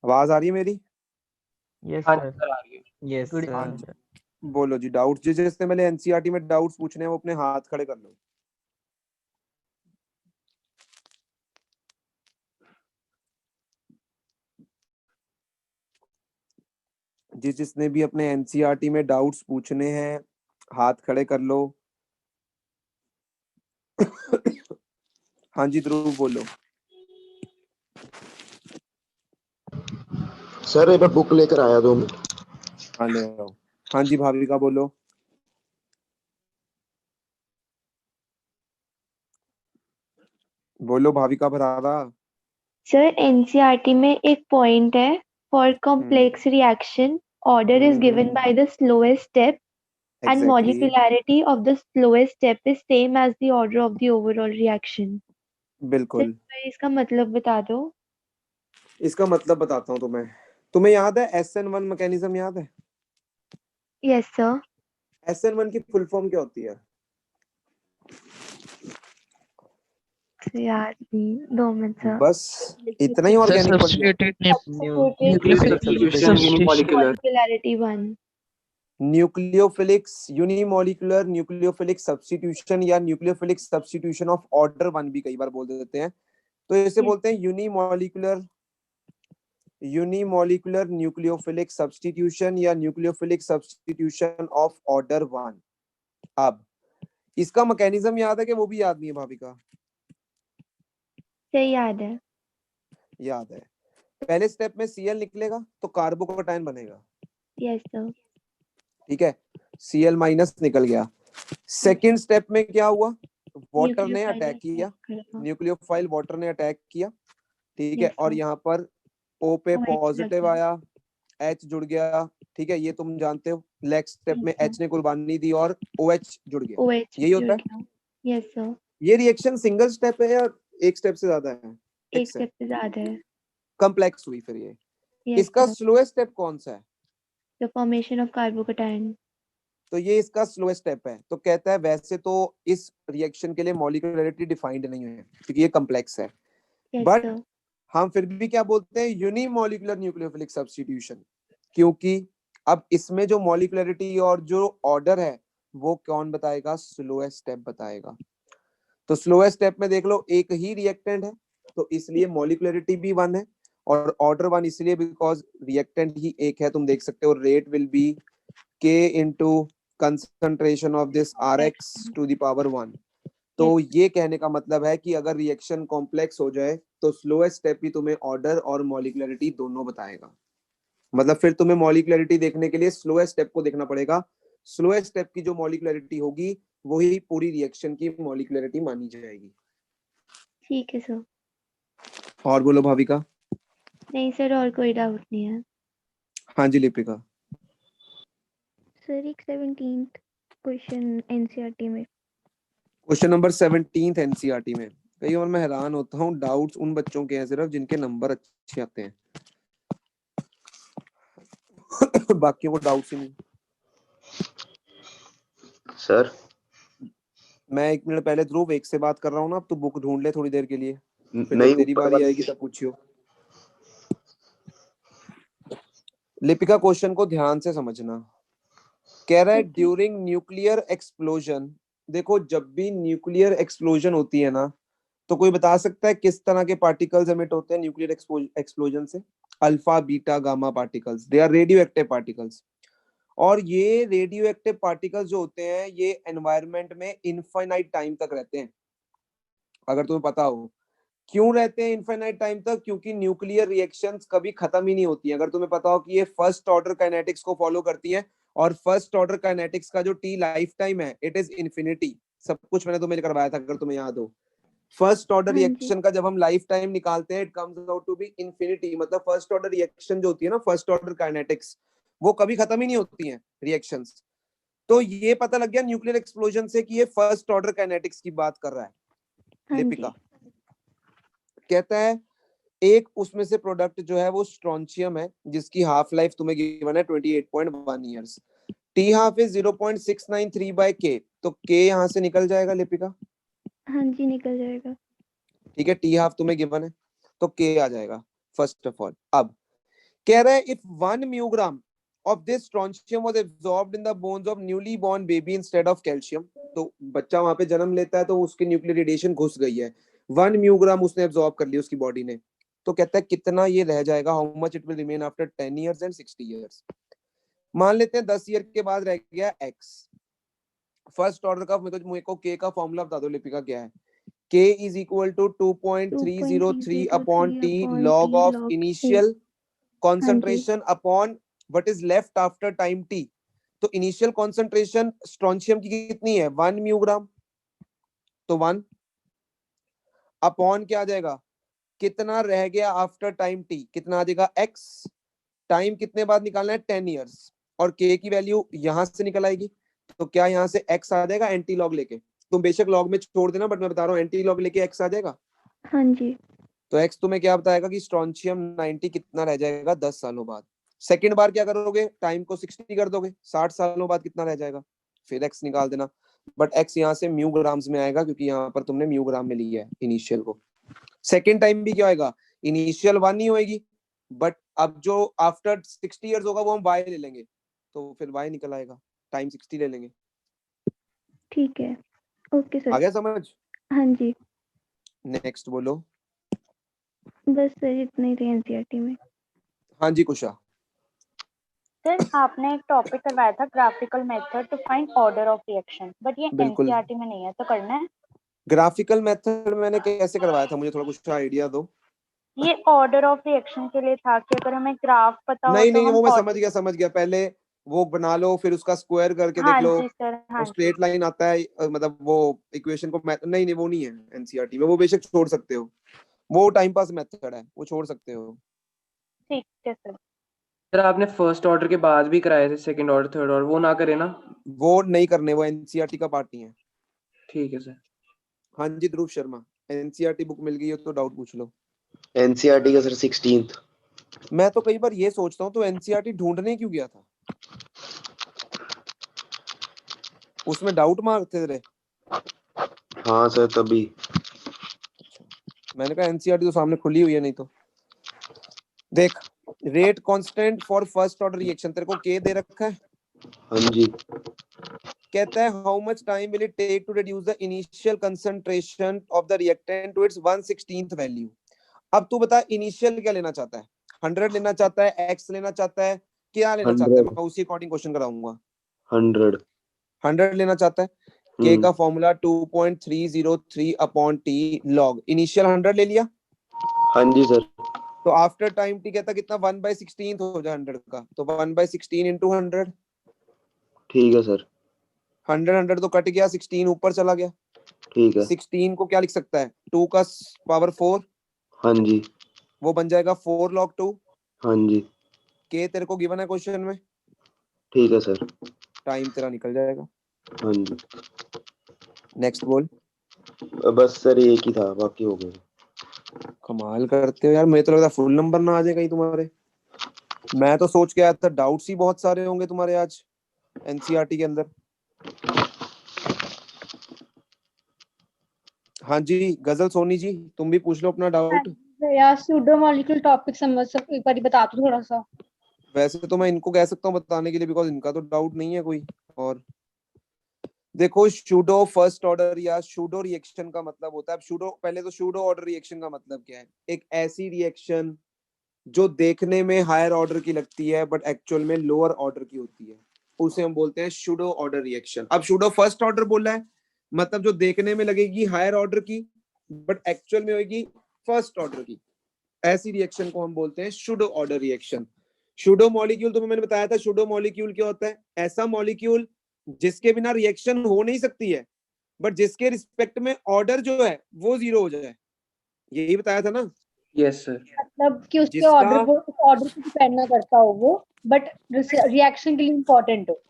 आवाज आ रही है मेरी? यस हाँ सर। सर, आ रही है। यस गुड हाँ सर। जी, बोलो जी। डाउट्स जिसने मैंने एनसीईआरटी में डाउट्स पूछने हैं वो अपने हाथ खड़े कर लो। जिसने भी अपने एनसीईआरटी में डाउट्स पूछने हैं हाथ खड़े कर लो। हाँ जी ध्रुव बोलो। सर एक बार बुक लेकर आया 2 मिनट। हाँ ले आओ। हाँ जी भाविका बोलो। बोलो भाविका भरारा। सर एनसीईआरटी में एक पॉइंट है, for complex reaction order is given by the slowest step and exactly molecularity of the slowest step is same as the order of the overall reaction. Sir बिल्कुल। इसका मतलब बता दो। इसका मतलब बताता हूँ तुम्हें। तुम्हें याद है SN1 मैकेनिज्म याद है? Yes sir. SN1 की फुल फॉर्म क्या होती है? याद नहीं, 2 मिनट सर। बस इतना ही सर ऑर्गेनिक पढ़ लिया? Substituted nucleophilic substitution unimolecular. molecularity 1। Nucleophilics unimolecular nucleophilic substitution या न्यूक्लियोफिलिक सब्स्टिट्यूशन ऑफ ऑर्डर 1 भी कई बार बोल देते हैं। तो इसे बोलते हैं यूनिमॉलिक्यूलर न्यूक्लियोफिलिक सब्स्टिट्यूशन या न्यूक्लियोफिलिक सब्स्टिट्यूशन ऑफ ऑर्डर 1। अब इसका मैकेनिज्म याद है कि वो भी याद नहीं है भाविका? सही याद है। याद है। पहले स्टेप में Cl निकलेगा तो कार्बोकैटायन बनेगा। Yes sir. ठीक है, Cl माइनस निकल गया। सेकेंड स्टेप में क्या हुआ? वाटर ने अटैक किया, न्यूक्लियोफाइल वाटर ने अटैक किया। ठीक है, और यहाँ पर O पे पॉजिटिव आया, H जुड़ गया। ठीक है, ये तुम जानते हो। नेक्स्ट स्टेप में H ने कुर्बानी दी और OH जुड़ गया। OH यही होता है। Yes sir. ये रिएक्शन सिंगल स्टेप है या एक स्टेप से ज्यादा है? एक स्टेप से ज्यादा है। कॉम्प्लेक्स हुई फिर ये। Yes, इसका sir. स्लोएस्ट स्टेप कौन सा है? The formation of carbocation. तो ये इसका स्लोएस्ट स्टेप है। तो कहता है वैसे तो इस रिएक्शन के लिए मॉलिक्यूलरिटी डिफाइंड नहीं है क्योंकि ये कॉम्प्लेक्स है। Yes, but sir. हम फिर भी क्या बोलते हैं? Unimolecular nucleophilic substitution. क्योंकि अब इसमें जो मॉलिक्यूलरिटी और जो ऑर्डर है वो कौन बताएगा? स्लोएस्ट स्टेप बताएगा। तो स्लोएस्ट स्टेप में देख लो एक ही रिएक्टेंट है तो इसलिए मॉलिक्यूलरिटी भी 1 है और ऑर्डर 1 इसलिए बिकॉज रिएक्टेंट ही एक है। तुम देख सकते हो rate will be K into concentration of this Rx to the power 1। तो ये कहने का मतलब है कि अगर रिएक्शन कॉम्प्लेक्स हो जाए तो स्लोएस्ट स्टेप भी तुम्हें ऑर्डर और मॉलिक्यूलरिटी दोनों बताएगा। मतलब फिर तुम्हें मॉलिक्यूलरिटी देखने के लिए स्लोएस्ट स्टेप को देखना पड़ेगा। स्लोएस्ट स्टेप की जो मॉलिक्यूलरिटी होगी वही पूरी रिएक्शन की मॉलिक्यूलरिटी मानी जाएगी। ठीक है सर। और बोलो भाविका। नहीं सर, और कोई डाउट नहीं है। हाँ जी लिपिका। सर एक 17th क्वेश्चन एनसीईआरटी में। क्वेश्चन नंबर 17 एनसीईआरटी में। कई बार मैं हैरान होता हूँ, डाउट्स उन बच्चों के हैं सिर्फ जिनके नंबर अच्छे आते हैं। बाकियों को डाउट्स ही नहीं। सर मैं 1 मिनट पहले ध्रुव एक से बात कर रहा हूँ ना, अब तू बुक ढूंढ ले थोड़ी देर के लिए, फिर नहीं जब तेरी ऊपर बारी वाली आएगी तब पूछियो। लिपिका क्वेश्चन को ध्यान से समझना। कह रहा है ड्यूरिंग न्यूक्लियर एक्सप्लोजन। देखो जब भी न्यूक्लियर एक्सप्लोजन होती है ना, तो कोई बता सकता है किस तरह के पार्टिकल्स एमिट होते हैं न्यूक्लियर एक्सप्लोजन से? Alpha beta gamma particles, they are radioactive particles. और ये रेडियो एक्टिव पार्टिकल्स जो होते हैं ये एनवायरनमेंट में इनफाइनाइट टाइम तक रहते हैं। अगर तुम्हें पता हो क्यों रहते हैं इनफाइनाइट टाइम तक? क्योंकि न्यूक्लियर रिएक्शंस कभी खत्म ही नहीं होती हैं। अगर तुम्हें पता हो कि ये फर्स्ट ऑर्डर काइनेटिक्स को फॉलो करती हैं और फर्स्ट ऑर्डर काइनेटिक्स का जो टी लाइफ टाइम है इट इज इन्फिनिटी। सब कुछ मैंने तुम्हें करवाया था अगर तुम्हें याद हो। फर्स्ट ऑर्डर रिएक्शन का जब हम लाइफ टाइम निकालते हैं it comes out to be infinity. मतलब फर्स्ट ऑर्डर रिएक्शन जो होती है ना, फर्स्ट ऑर्डर काइनेटिक्स, वो कभी खत्म ही नहीं होती हैं रिएक्शंस। तो ये पता लग गया न्यूक्लियर एक्सप्लोजन से कि ये फर्स्ट ऑर्डर काइनेटिक्स की बात कर रहा है। लिपिका कहता है एक उसमें से प्रोडक्ट जो है वो स्ट्रोंशियम है जिसकी हाफ लाइफ तुम्हें गिवन है 28.1 years. T half is 0.693 by K. तो के यहाँ से निकल जाएगा लिपिका? हाँ जी निकल जाएगा। ठीक है, टी हाफ तुम्हें गिवन है तो के आ जाएगा फर्स्ट ऑफ ऑल। अब कह रहा है if 1 म्यूग्राम of this strontium was absorbed in the bones of newly born baby instead of calcium, तो बच्चा वहां पे जन्म लेता है तो उसके न्यूक्लियर रेडिएशन घुस गई है, 1 म्यूग्राम उसने एब्जॉर्ब कर लिया उसकी बॉडी ने, तो कहता है कितना ये रह जाएगा, how much it will remain after 10 years and 60 years। मान लेते हैं 10 ईयर के बाद रह गया x। फर्स्ट ऑर्डर का मेरे को k का फॉर्मूला बता दो लिपिका, क्या है? k is equal to 2.303 upon t log of initial concentration upon what is left after time t। तो इनिशियल कॉन्सेंट्रेशन स्ट्रोंशियम की कितनी है? 1 म्यूग्राम, तो 1 अपॉन क्या आ जाएगा, कितना रह गया आफ्टर टाइम t, कितना आ जाएगा x। टाइम कितने बाद निकालना है? 10 years, और k की वैल्यू यहां से निकल आएगी, तो क्या यहां से x आ जाएगा एंटी लॉग लेके? तुम बेशक लॉग में छोड़ देना, बट मैं बता रहा हूँ एंटी लॉग लेके x आ जाएगा। हाँ जी। तो x तुम्हें क्या बताएगा कि स्ट्रोंशियम 90 कितना रह जाएगा 10 सालों बाद। सेकंड बार क्या करोगे, टाइम को 60 कर दोगे, 60 सालों बाद कितना रह जाएगा, फिर x निकाल देना, बट x यहाँ से म्यूग्राम्स में आएगा क्योंकि यहाँ पर तुमने म्यूग्राम में लिया है इनिशियल को। सेकंड टाइम भी क्या होगा, इनिशियल 1 ही होएगी, बट अब जो आफ्टर 60 इयर्स होगा वो हम y ले लेंगे, तो फिर y निकल आएगा, टाइम 60 ले लेंगे। ठीक है, ओके आ सर। गया समझ? हाँ जी, नेक्स्ट बोलो। बस सर इतना ही थे एनसीईआरटी में। हाँ जी कुशा। सर आपने एक टॉपिक करवाया था graphical method to find order of reaction, but ये बिल्कुल। एनसीईआरटी में नहीं है, तो करना है। ग्राफिकल मेथड मैंने कैसे करवाया था, मुझे थोड़ा कुछ आइडिया दो। ये ऑर्डर ऑफ रिएक्शन के लिए था कि अगर हमें ग्राफ पता हो नहीं तो नहीं, हम वो मैं समझ गया, पहले वो बना लो, फिर उसका स्क्वायर करके हाँ देख लो, जी सर, हाँ और जी। स्ट्रेट लाइन आता है, मतलब वो इक्वेशन को नहीं नहीं वो नहीं है एनसीईआरटी में, वो बेशक छोड़ सकते हो, वो टाइम पास मेथड है, वो छोड़ सकते हो। ठीक है सर। सर आपने फर्स्ट ऑर्डर के बाद भी कराए थे सेकंड ऑर्डर थर्ड ऑर्डर, वो ना करे ना? वो नहीं करने, वो एनसीईआरटी का पार्ट नहीं है। ठीक है सर। हाँ जी ध्रुव शर्मा, एनसीईआरटी बुक मिल गई हो तो डाउट पूछ लो। एनसीईआरटी का सर 16th। मैं तो कई बार ये सोचता हूँ तो एनसीईआरटी ढूंढने क्यों गया था, उसमें डाउट मारते थे। हाँ सर तभी। मैंने कहा एनसीईआरटी तो सामने खुली हुई है, नहीं तो देख, rate constant for first order reaction तेरे को के दे रखा है। हाँ जी। कहता है how much time will it take to reduce the initial concentration of the reactant to its 1/16th value. अब तू बता इनिशियल क्या लेना चाहता है, 100 लेना चाहता है, x लेना चाहता है, क्या लेना चाहता है? 100। मैं उसी अकॉर्डिंग क्वेश्चन कराऊंगा। 100 लेना चाहता है। k का formula 2.303 upon t log, initial 100 ले लिया। हाँ जी सर। तो आफ्टर टाइम t कहता कितना 1/16 हो जाए 100 का, तो 1/16 into 100। ठीक है सर। 100 तो कट गया, 16 ऊपर चला गया। ठीक है। 16 को क्या लिख सकता है, 2 का पावर 4, हाँ जी। वो बन जाएगा 4 log 2। हाँ जी। के तेरे को गिवन है क्वेश्चन में, ठीक है सर। टाइम तेरा निकल जाएगा। हाँ जी। नेक्स्ट बोल। बस सर एक ही था, बाकी हो गए। कमाल करते हो यार, मुझे तो लगता फुल नंबर ना आ जाए कहीं तुम्हारे। मैं तो सोच के आया था डाउट्स ही बहुत सारे होंगे तुम्हारे आज एनसीईआरटी के अंदर। हाँ जी गजल सोनी जी, तुम भी पूछ लो अपना डाउट। यार सूडो मॉलिक्यूल टॉपिक समझ सब एक बार बता दो थोड़ा सा। वैसे तो मैं इनको कह सकता हूँ बताने के लिए, बिकॉज इनका तो डाउट नहीं है कोई। और देखो शूडो फर्स्ट ऑर्डर या शूडो रिएक्शन का मतलब होता है, शूडो पहले तो शूडो ऑर्डर रिएक्शन का मतलब क्या है, एक ऐसी रिएक्शन जो देखने में हायर ऑर्डर की लगती है बट एक्चुअल में लोअर ऑर्डर की होती है, उसे हम बोलते हैं शूडो ऑर्डर रिएक्शन। अब शूडो फर्स्ट ऑर्डर बोला है, मतलब जो देखने में लगेगी हायर ऑर्डर की बट एक्चुअल में होगी फर्स्ट ऑर्डर की, ऐसी रिएक्शन को हम बोलते हैं pseudo order reaction. Pseudo molecule तुम्हें मैंने बताया था, शूडो मॉलिक्यूल क्या होता है, ऐसा मॉलिक्यूल जिसके बिना रिएक्शन हो नहीं सकती है बट जिसके रिस्पेक्ट में ऑर्डर जो है वो 0 हो जाए, यही बताया था ना। Yes sir. मतलब कि उसके जिसका- ऑर्डर को डिपेंड ना करता हो वो, बट रिएक्शन के लिए इम्पोर्टेंट हो।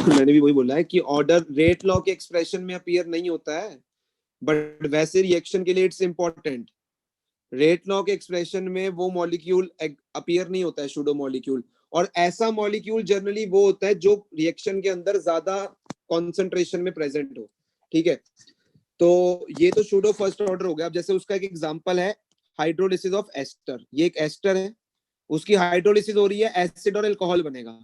मैंने भी वही बोला है कि ऑर्डर रेट लॉ के एक्सप्रेशन में अपीयर नहीं होता है, बट वैसे रिएक्शन के लिए इट्स इंपॉर्टेंट। रेट लॉ के एक्सप्रेशन में वो मॉलिक्यूल अपीयर नहीं होता है शूडो मॉलिक्यूल, और ऐसा मॉलिक्यूल जनरली वो होता है जो रिएक्शन के अंदर ज्यादा कॉन्सेंट्रेशन में प्रेजेंट हो। ठीक है, तो ये तो शूडो फर्स्ट ऑर्डर हो गया। अब जैसे उसका एक एग्जांपल है हाइड्रोलिसिस ऑफ एस्टर, ये एक एस्टर है, उसकी हाइड्रोलिसिस हो रही है, एसिड और अल्कोहल बनेगा।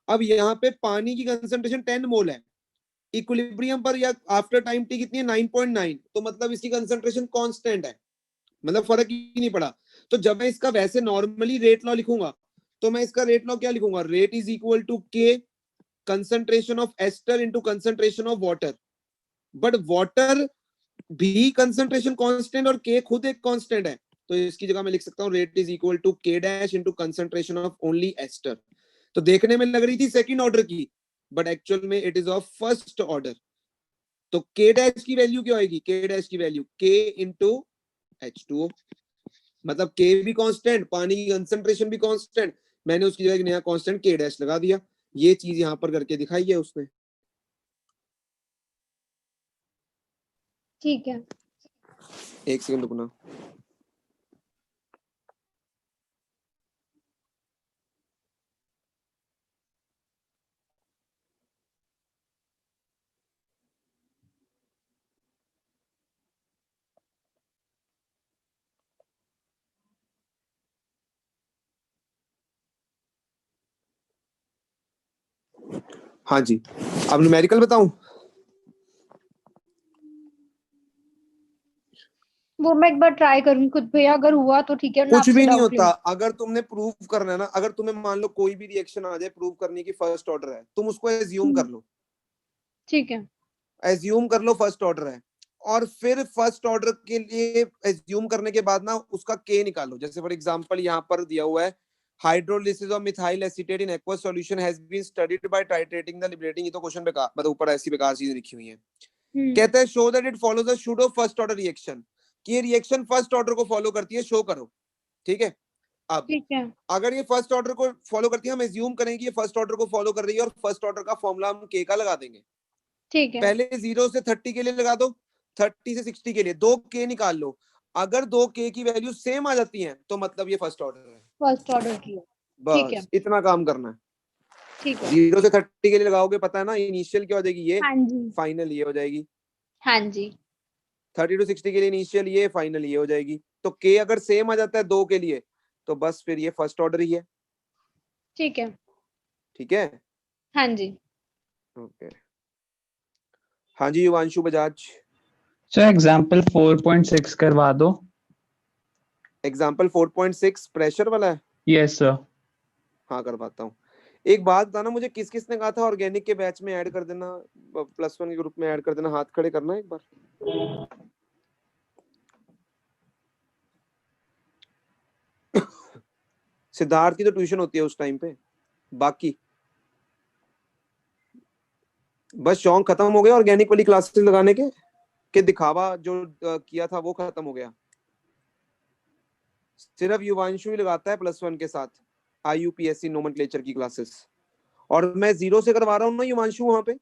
अब यहाँ पे पानी की कंसंट्रेशन 10 मोल है, इक्विलिब्रियम पर या आफ्टर टाइम टी कितनी है 9.9, तो मतलब इसकी कंसंट्रेशन कांस्टेंट है, मतलब फर्क ही नहीं पड़ा। तो जब मैं इसका वैसे नॉर्मली रेट लॉ लिखूंगा तो मैं इसका रेट लॉ क्या लिखूंगा, rate is equal to K concentration of ester into concentration of water, but water भी कंसंट्रेशन कांस्टेंट और के खुद एक कांस्टेंट है, तो इसकी जगह मैं लिख सकता हूँ rate is equal to K dash into concentration of only ester. तो देखने में लग रही थी सेकंड ऑर्डर की, बट एक्चुअल में it is of first order. तो के डैश की वैल्यू क्या होगी, के डैश की वैल्यू के इंटू H2O, मतलब के भी कांस्टेंट, पानी की कंसंट्रेशन भी कांस्टेंट, मैंने उसकी जगह एक नया कांस्टेंट के डैश लगा दिया। ये चीज यहाँ पर करके दिखाई है उसने। ठीक है। एक सेकंड रुकना। हाँ जी, अब न्यूमेरिकल बताऊं? वो मैं एक बार ट्राई करूंगी खुद पे, अगर हुआ तो ठीक है। कुछ भी नहीं होता। अगर तुमने प्रूव करना है ना, अगर तुम्हें मान लो कोई भी रिएक्शन आ जाए प्रूव करने की फर्स्ट ऑर्डर है, तुम उसको एज्यूम कर लो, ठीक है। एज्यूम कर लो फर्स्ट ऑर्डर है, और फिर फर्स्ट ऑर्डर के लिए एज्यूम करने के बाद ना उसका के निकालो। जैसे फॉर एग्जांपल यहाँ पर दिया हुआ है hydrolysis of methyl acetate in aqueous solution has been studied by titrating the liberating. ये तो क्वेश्चन बेकार, मतलब ऊपर ऐसी बेकार चीजें लिखी हुई हैं। कहता है show that it follows the pseudo first order reaction, कि ये रिएक्शन फर्स्ट ऑर्डर को फॉलो करती है, शो करो। ठीक है, अब ठीक है। अगर ये फर्स्ट ऑर्डर को फॉलो करती है, हम एज्यूम करेंगे ये फर्स्ट ऑर्डर को फॉलो कर रही है, और फर्स्ट ऑर्डर का फॉर्मूला हम के का लगा देंगे। ठीक है। पहले 0 से 30 के लिए लगा दो, 30 से 60 के लिए 2 के निकाल लो। अगर 2 के की वैल्यू सेम आ जाती है तो मतलब ये फर्स्ट ऑर्डर है। फर्स्ट ऑर्डर की है। ठीक है। बस इतना काम करना है। ठीक है। 0 से 30 के लिए लगाओगे, पता है ना इनिशियल क्या हो जाएगी, ये हाँ जी। फाइनल ये हो जाएगी। हाँ जी। 30 to 60 के लिए इनिशियल ये, फाइनल ये हो जाएगी। तो के अगर सेम आ जाता है 2 के लिए तो बस फिर ये फर्स्ट ऑर्डर ही है। ठीक है। ठीक है, हाँ जी। ओके। हाँ जी युवांशु बजाज। सर एग्जाम्पल 4.6 करवा दो। एग्जाम्पल 4.6 प्रेशर वाला है? Yes sir. हाँ करवाता हूँ। एक बात बताना मुझे, किस किस ने कहा था ऑर्गेनिक के बैच में ऐड कर देना, +1 के ग्रुप में ऐड कर देना, हाथ खड़े करना एक बार। सिद्धार्थ की तो ट्यूशन होती है उस टाइम पे, बाकी बस शौक खत्म हो गया ऑर्गेनिक वाली क्लासेस लगाने के दिखावा जो किया था वो खत्म हो गया। सिर्फ युवांशु ही लगाता है +1 के साथ IUPAC नोमेनक्लेचर की क्लासेस, और मैं 0 से करवा रहा हूँ ना युवांशु वहां पे।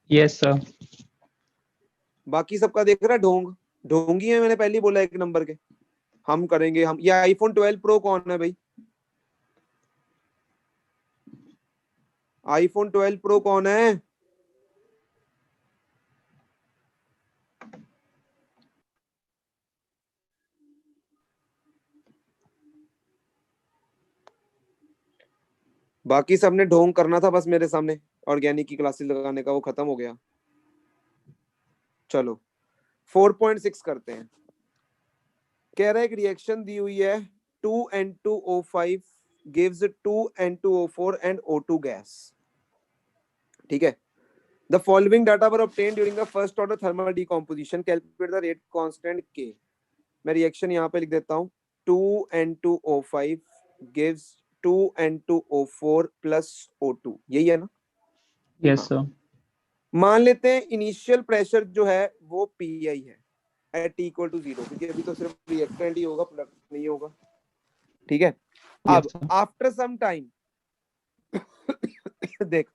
Yes sir. बाकी सबका देख रहा है ढोंग, ढोंगी है, मैंने पहले ही बोला 1 नंबर के। हम करेंगे हम। ये iPhone 12 Pro कौन है भाई? iPhone 12 Pro कौन है? बाकी सबने ढोंग करना था बस मेरे सामने, ऑर्गेनिक की क्लासेस लगाने का वो खत्म हो गया। चलो 4.6 करते हैं। कह रहा है एक रिएक्शन दी हुई है 2N2O5 gives 2N2O4 and O2 gas। ठीक है, the following data were obtained during the first order thermal decomposition, calculate the rate constant K। मैं रिएक्शन यहाँ पे लिख देता हूँ 2N2O5 gives 2N2O4 plus O2, यही है ना? Yes sir. मान लेते हैं इनिशियल प्रेशर जो है वो PI है एट T = 0, क्योंकि अभी तो सिर्फ रिएक्टेंट ही होगा, प्रोडक्ट नहीं होगा। ठीक है, अब आफ्टर सम टाइम देख,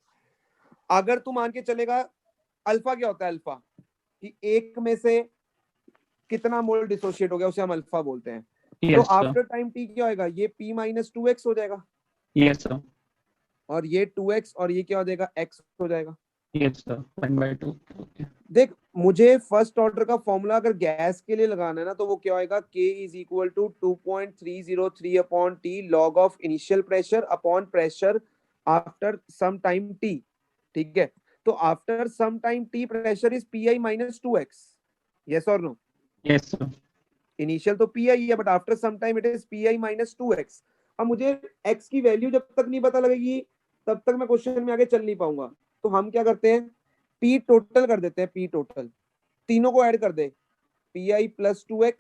अगर तू मान के चलेगा अल्फा क्या होता है, अल्फा कि एक में से कितना मोल डिसोशिएट हो गया उसे हम अल्फा बोलते हैं। तो आफ्टर टाइम T क्या होगा, ये P-2x हो जाएगा। Yes sir. और ये 2x और ये क्या हो जाएगा, x हो जाएगा। Yes, sir. 1/2. Okay. देख, मुझे फर्स्ट ऑर्डर का फॉर्मूला अगर गैस के लिए लगाना है ना, तो वो क्या होगा, K is equal to 2.303 upon T log of initial pressure upon pressure after some time T. ठीक है, तो after some time T pressure is PI minus 2x। Yes और नो? Yes, sir. इनिशियल तो PI है, but after some time it is PI minus 2x। अब मुझे x की value जब तक नहीं पता लगेगी तब तक मैं क्वेश्चन में आगे चल नहीं पाऊंगा। तो हम क्या करते हैं, P टोटल कर देते हैं, P टोटल तीनों को ऐड कर दे, PI plus 2x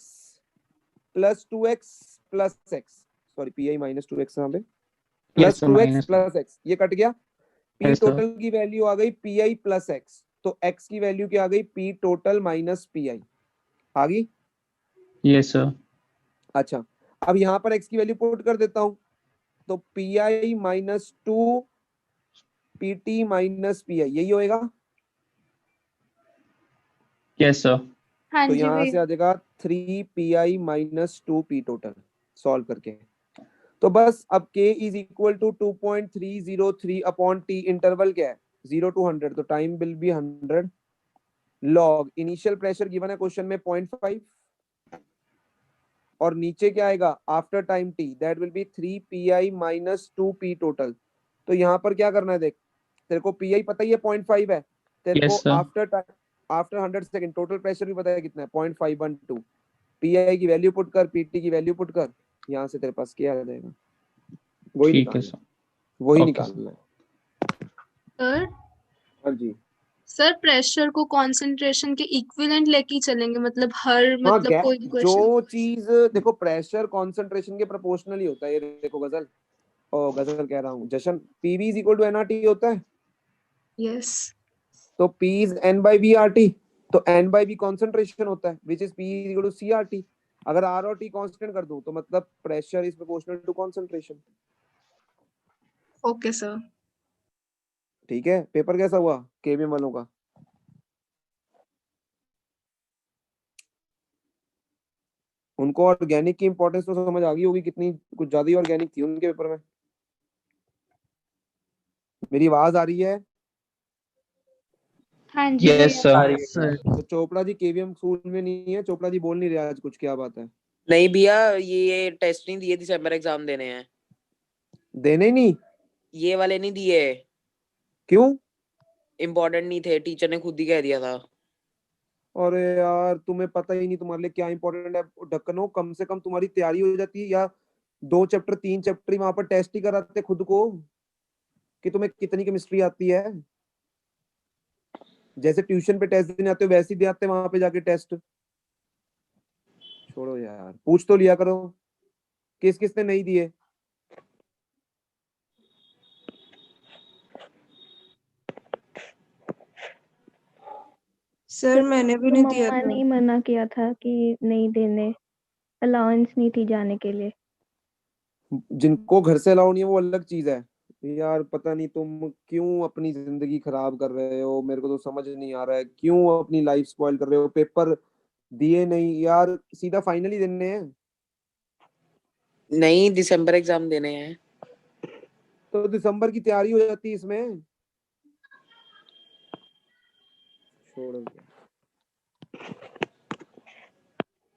plus 2x plus x, sorry PI minus 2x यहाँ पे, plus Yes, sir. 2x Minus. Plus x, ये कट गया। P Yes, sir. टोटल की वैल्यू आ गई PI प्लस x, तो x की वैल्यू क्या आ गई, P टोटल माइनस PI आ गई। Yes, sir. अच्छा, अब यहाँ पर x की वैल्यू पुट कर देता हूं, तो PI minus 2 PT minus PI, यही होएगा। Yes, sir. हाँ तो जी यहाँ भैया। से आ जाएगा 3PI minus 2P total solve करके। तो बस अब K is equal to 2.303 upon T, interval क्या है 0 to 100, तो time will be 100 log initial pressure given है क्वेश्चन में 0.5, और नीचे क्या आएगा after time T, that will be 3PI minus 2P total. तो यहाँ पर क्या करना है, देख तेरे को PI पता ही है 0.5 है, तेरे Yes, को sir. After 100 second total pressure भी पता है कितना है 0.512। PI की वैल्यू पुट कर, PT की वैल्यू पुट कर, यहाँ से तेरे पास क्या आ जाएगा, वही ठीक है, निकालना sir. है, वही Okay, निकालना है। सर हाँ जी, सर प्रेशर को कंसंट्रेशन के इक्विवेलेंट लेके चलेंगे, मतलब हर हाँ मतलब कोई भी क्वेश्चन। जो चीज देखो प्रेशर कॉन्सेंट्रेशन के प्रोपोर्शनल ही होता है। ये देखो गजल, ओ गजल कह रहा हूँ जशन, PV is equal to NRT होता है, यस तो P is N by VRT, तो N by V कॉन्सेंट्रेशन होता है, which is P is equal to CRT। अगर R और T कांस्टेंट कर दूं तो मतलब pressure is proportional to concentration. Okay sir. ठीक है, पेपर कैसा हुआ केवीएम वालों का? उनको ऑर्गेनिक की इंपॉर्टेंस तो समझ आ गई होगी, कितनी कुछ ज्यादा ही ऑर्गेनिक थी उनके पेपर में। मेरी आवाज आ रही है? हाँ जी Yes, भैया। sir. तो चोपड़ा जी केवीएम स्कूल में नहीं है, चोपड़ा जी बोल नहीं रहे आज कुछ, क्या बात है? नहीं भैया, ये टेस्ट नहीं दिए, दिसंबर एग्जाम देने हैं। देने ही नहीं? ये वाले नहीं दिए, क्यों? इम्पोर्टेंट नहीं थे, टीचर ने खुद ही कह दिया था। अरे यार तुम्हें पता ही नहीं तुम्हारे लिए क्या इंपॉर्टेंट है। ढक्कनो, कम से कम तुम्हारी तैयारी हो जाती है, या 2 चैप्टर 3 चैप्टर वहां पर टेस्ट ही कराते खुद को कि तुम्हें कितनी केमिस्ट्री आती है। जैसे ट्यूशन पे टेस्ट देने आते हो वैसे ही दे आते वहां पे जाके टेस्ट। छोड़ो यार, पूछ तो लिया करो किस किसने नहीं दिए। सर मैंने भी तो नहीं दिया मम्मा था। ने ही मना किया था कि नहीं देने, अलाउंस नहीं थी जाने के लिए। जिनको घर से अलाउ नहीं है वो अलग चीज है यार। पता नहीं तुम क्यों अपनी जिंदगी खराब कर रहे हो, मेरे को तो समझ नहीं आ रहा है क्यों अपनी लाइफ स्पॉइल कर रहे हो। पेपर दिए नहीं यार, सीधा फाइनल ही देने हैं। नहीं, दिसंबर एग्जाम देने हैं। तो दिसंबर की तैयारी हो जाती है इसमें। छोड़ो,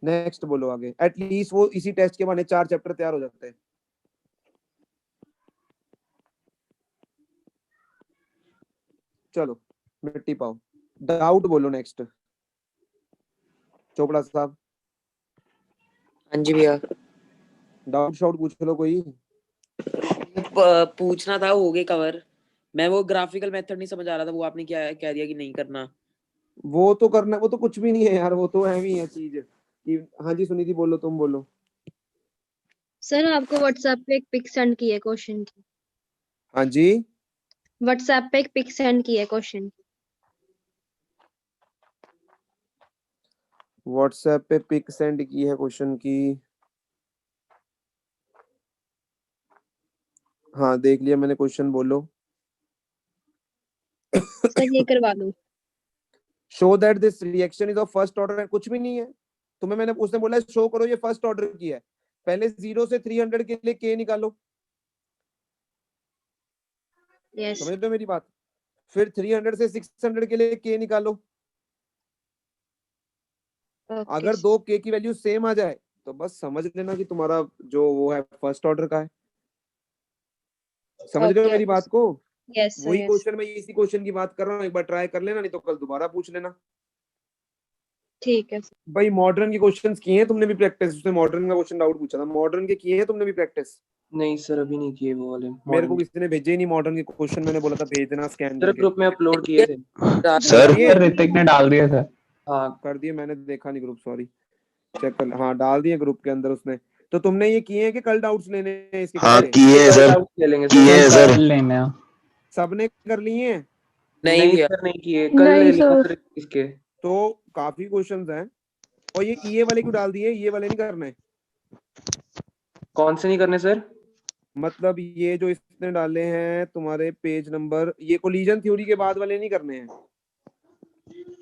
नेक्स्ट बोलो आगे। एटलीस्ट वो इसी टेस्ट के बहाने 4 चैप्टर तैयार हो जाते हैं। चलो मिट्टी पाओ, डाउट बोलो नेक्स्ट। चोपड़ा साहब हाँ जी भैया। डाउट शाउट पूछ लो कोई। पूछना था, हो गए कवर। मैं वो ग्राफिकल मेथड नहीं समझ आ रहा था, वो आपने क्या कह दिया कि नहीं करना। वो तो करना, वो तो कुछ भी नहीं है यार, वो तो ऐवी है चीज कि। हाँ जी सुनीति बोलो, तुम बोलो। सर आपको व्हाट्सएप पे एक पिक सेंड की है क्वेश्चन की। हाँ जी, व्हाट्सएप पे एक पिक सेंड की है क्वेश्चन की। व्हाट्सएप पे पिक सेंड की है क्वेश्चन की। हाँ देख लिया मैंने क्वेश्चन, बोलो। सर ये करवा दो। Show that this reaction is of first order. कुछ भी नहीं है तुम्हें, मैंने उसने बोला शो करो ये फर्स्ट ऑर्डर की है। पहले 0 से 300 के लिए K निकालो। यस समझ रहे हो मेरी बात? फिर 300 से 600 के लिए k निकालो। अगर दो k की वैल्यू सेम आ जाए तो बस समझ लेना कि तुम्हारा जो वो है फर्स्ट ऑर्डर का है। समझ रहे हो मेरी बात को? यस वही क्वेश्चन मैं इसी क्वेश्चन की बात कर रहा हूँ, एक बार ट्राई कर लेना, नहीं तो कल दोबारा पूछ लेना। ठीक है भाई मॉडर्न के क्वेश्चंस किए हैं तुमने भी प्रैक्टिस? उसने मॉडर्न का क्वेश्चन डाउट पूछा था, मॉडर्न के किए हैं तुमने भी प्रैक्टिस? नहीं सर अभी नहीं किए वो वाले मेरे को किसी ने भेजे ही नहीं मॉडर्न के क्वेश्चन, मैंने बोला था भेज देना स्कैन सर करके। ग्रुप में अपलोड किए थे। सर ऋतिक ने डाल दिया था। हाँ कर दिए, मैंने देखा नहीं ग्रुप, सॉरी चेक कर। हाँ डाल दिए ग्रुप के अंदर उसने। तो तुमने ये किए हैं कि कल डाउट्स लेने हैं इसके? हाँ किए हैं सर, ले लेंगे किए हैं सर। लेने हैं। सबने कर लिए हैं? नहीं भैया सर नहीं किए, कल नहीं ले लेंगे सर। सर इसके। तो काफी क्वेश्चंस हैं। और ये वाले क्यों डाल दिए? ये वाले नहीं करने? कौन से नहीं करने सर? मतलब ये जो इसने डाले हैं तुम्हारे पेज नंबर, ये कोलिजन थ्योरी के बाद वाले नहीं करने हैं,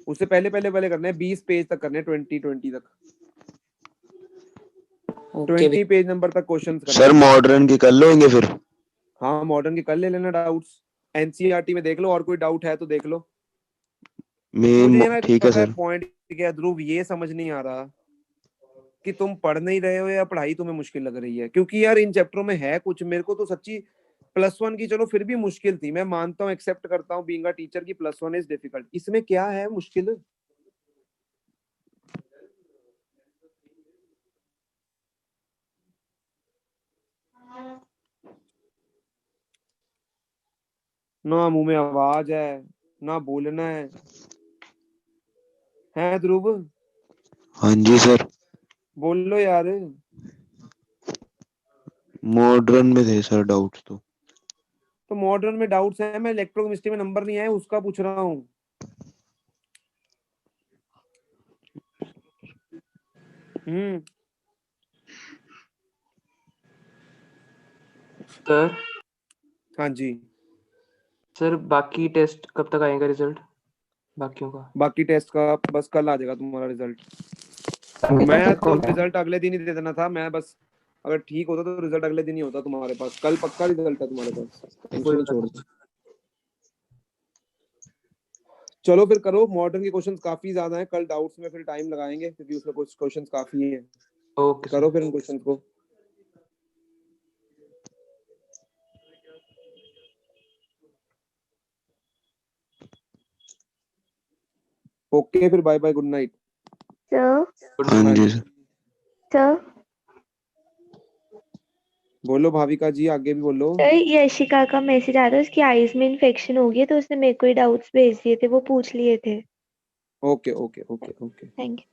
उससे पहले पहले वाले करने हैं। 20 पेज तक करने हैं, 20 तक, 20 पेज नंबर तक क्वेश्चंस करने सर मॉडर्न की कर लोगे फिर? हाँ मॉडर्न के कर ले लेना डाउट्स। एनसीईआरटी में देख लो, और कोई डाउट है तो देख लो। मुझे ना ठीक है पता है सर। पॉइंट क्या ध्रुव, ये समझ नहीं आ रहा कि तुम पढ़ नहीं रहे हो या पढ़ाई तुम्हें मुश्किल लग रही है। क्योंकि यार इन चैप्टरों में है कुछ, मेरे को तो सच्ची +1 की चलो फिर भी मुश्किल थी, मैं मानता हूँ, एक्सेप्ट करता हूँ बीइंग अ टीचर की +1 इज डिफिकल्ट। इसमें क्या है मुश्किल? ना मुंह में आवाज है, ना बोलना है ध्रुव? हाँ जी सर। बोल लो यार। मॉडर्न में थे सर डाउट्स तो मॉडर्न में डाउट्स है, मैं इलेक्ट्रोकेमिस्ट्री में नंबर नहीं आया उसका पूछ रहा हूँ। सर हाँ जी सर बाकी टेस्ट कब तक आएगा रिजल्ट बाकियों का? बाकी टेस्ट का बस कल आ जाएगा तुम्हारा रिजल्ट। मैं तो रिजल्ट अगले दिन ही दे देना था, मैं बस अगर ठीक होता तो रिजल्ट अगले दिन ही होता तुम्हारे पास। कल पक्का रिजल्ट है तुम्हारे पास, टेंशन छोड़ दो। चलो फिर करो, मॉडर्न के क्वेश्चंस काफी ज्यादा हैं, कल डाउट्स में फिर टाइम लगाएंगे क्योंकि उसमें कुछ क्वेश्चंस काफी हैं। ओके करो फिर उन क्वेश्चंस को। ओके फिर bye bye, good night. Sir हाँ जी सर। सर बोलो भाविका जी, आगे भी बोलो। सर यशिका का मैसेज आ रहा है, उसकी आईज में इन्फेक्शन हो गई है, तो उसने मेरे को ही डाउट्स भेज दिए थे, वो पूछ लिए थे। Okay okay okay okay thank you.